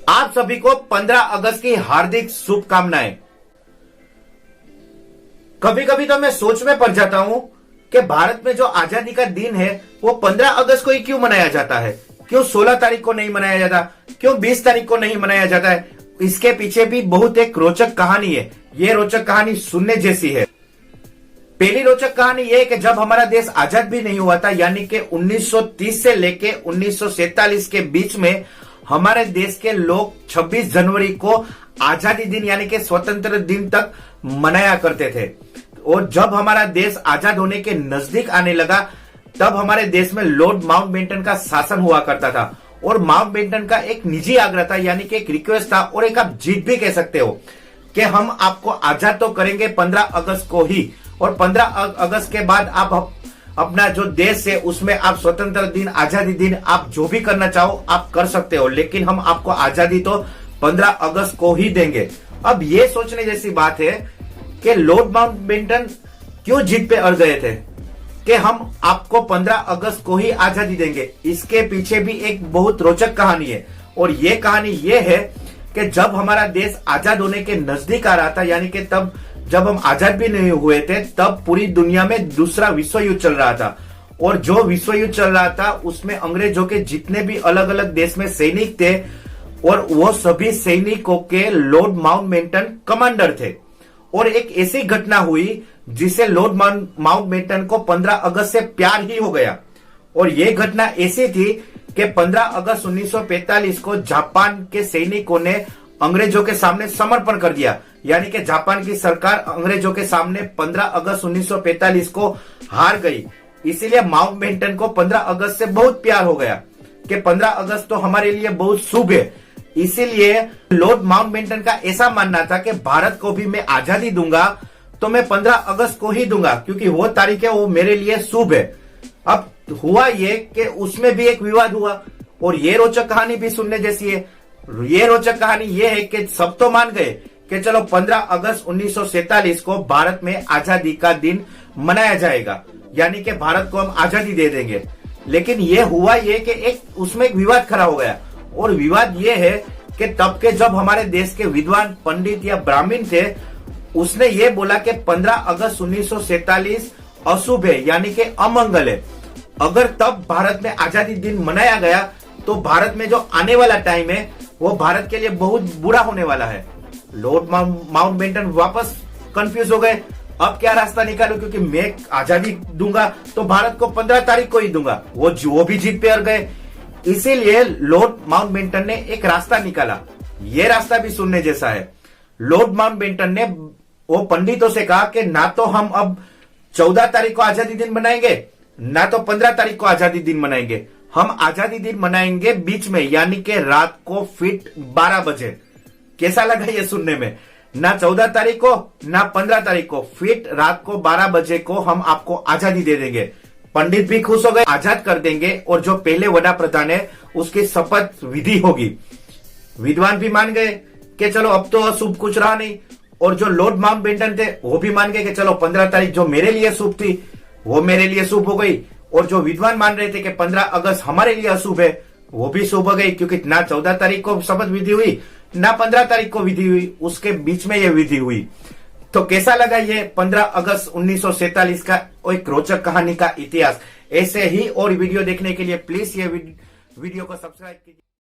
आप सभी को 15 अगस्त की हार्दिक शुभकामनाएं। कभी कभी तो मैं सोच में पड़ जाता हूं कि भारत में जो आजादी का दिन है वो 15 अगस्त को ही क्यों मनाया जाता है। क्यों 16 तारीख को नहीं मनाया जाता, क्यों 20 तारीख को नहीं मनाया जाता है। इसके पीछे भी बहुत एक रोचक कहानी है। ये रोचक कहानी सुनने जैसी है। पहली रोचक कहानी यह है कि जब हमारा देश आजाद भी नहीं हुआ था, यानी कि 1930 से लेके 1947 के बीच में हमारे देश के लोग 26 जनवरी को आजादी दिन यानी कि स्वतंत्र दिन तक मनाया करते थे। और जब हमारा देश आजाद होने के नजदीक आने लगा तब हमारे देश में लॉर्ड माउंटबेटन का शासन हुआ करता था। और माउंटबेटन का एक निजी आग्रह था, यानी कि एक रिक्वेस्ट था, और एक आप जीत भी कह सकते हो कि हम आपको आजाद तो करेंगे 15 अगस्त को ही, और 15 अगस्त के बाद आप अपना जो देश है उसमें आप स्वतंत्र दिन, आजादी दिन, आप जो भी करना चाहो आप कर सकते हो, लेकिन हम आपको आजादी तो 15 अगस्त को ही देंगे। अब ये सोचने जैसी बात है कि लॉर्ड माउंटबेटन क्यों जिद पे अड़ गए थे कि हम आपको 15 अगस्त को ही आजादी देंगे। इसके पीछे भी एक बहुत रोचक कहानी है, और ये कहानी ये है कि जब हमारा देश आजाद होने के नजदीक आ रहा था, यानी कि तब जब हम आजाद भी नहीं हुए थे, तब पूरी दुनिया में दूसरा विश्व युद्ध चल रहा था। और जो विश्व युद्ध चल रहा था उसमें अंग्रेजों के जितने भी अलग अलग देश में सैनिक थे, और वो सभी सैनिकों के लॉर्ड माउंटबेटन कमांडर थे। और एक ऐसी घटना हुई जिसे लॉर्ड माउंटबेटन को 15 अगस्त से प्यार ही हो गया। और यह घटना ऐसी थी कि 15 अगस्त 1945 को जापान के सैनिकों ने अंग्रेजों के सामने समर्पण कर दिया, यानी कि जापान की सरकार अंग्रेजों के सामने 15 अगस्त 1945 को हार गई। इसीलिए माउंटबेटन को 15 अगस्त से बहुत प्यार हो गया कि 15 अगस्त तो हमारे लिए बहुत शुभ है। इसीलिए लॉर्ड माउंटबेटन का ऐसा मानना था कि भारत को भी मैं आजादी दूंगा तो मैं 15 अगस्त को ही दूंगा, क्योंकि वो तारीख है वो मेरे लिए शुभ है। अब हुआ ये कि उसमें भी एक विवाद हुआ, और ये रोचक कहानी भी सुनने जैसी है। ये रोचक कहानी ये है कि सब तो मान गए कि चलो 15 अगस्त 1947 को भारत में आजादी का दिन मनाया जाएगा, यानी कि भारत को हम आजादी दे देंगे। लेकिन ये हुआ ये कि एक उसमें एक विवाद खड़ा हो गया, और विवाद ये है कि तब के जब हमारे देश के विद्वान पंडित या ब्राह्मण थे, उसने ये बोला कि 15 अगस्त 1947 अशुभ है, यानी कि अमंगल है। अगर तब भारत में आजादी दिन मनाया गया तो भारत में जो आने वाला टाइम है वो भारत के लिए बहुत बुरा होने वाला है। लॉर्ड माउंटबेटन वापस कंफ्यूज हो गए, अब क्या रास्ता निकालूं, क्योंकि मैं आजादी दूंगा तो भारत को 15 तारीख को ही दूंगा। वो भी जीत पे अड़ गए। इसीलिए लॉर्ड माउंटबेटन ने एक रास्ता निकाला। ये रास्ता भी सुनने जैसा है। लॉर्ड माउंटबेटन ने वो पंडितों से कहा कि ना तो हम अब 14 तारीख को आजादी दिन मनाएंगे, ना तो 15 तारीख को आजादी दिन मनाएंगे। हम आजादी दिन मनाएंगे बीच में, यानी कि रात को फिट 12 बजे। कैसा लगा ये सुनने में? ना 14 तारीख को ना 15 तारीख को, फिट रात को 12 बजे को हम आपको आजादी दे देंगे। पंडित भी खुश हो गए, आजाद कर देंगे, और जो पहले वड़ा प्रधान है उसकी शपथ विधि होगी। विद्वान भी मान गए कि चलो अब तो अशुभ कुछ रहा नहीं, और जो लॉर्ड माउंटबेटन थे वो भी मान गए कि चलो 15 तारीख जो मेरे लिए शुभ थी वो मेरे लिए शुभ हो गई। और जो विद्वान मान रहे थे कि 15 अगस्त हमारे लिए अशुभ है वो भी शुभ हो गई, क्योंकि ना 14 तारीख को शपथ विधि हुई ना 15 तारीख को विधि हुई, उसके बीच में यह विधि हुई। तो कैसा लगा ये 15 अगस्त 1947 का एक रोचक कहानी का इतिहास? ऐसे ही और वीडियो देखने के लिए प्लीज ये वीडियो को सब्सक्राइब कीजिए।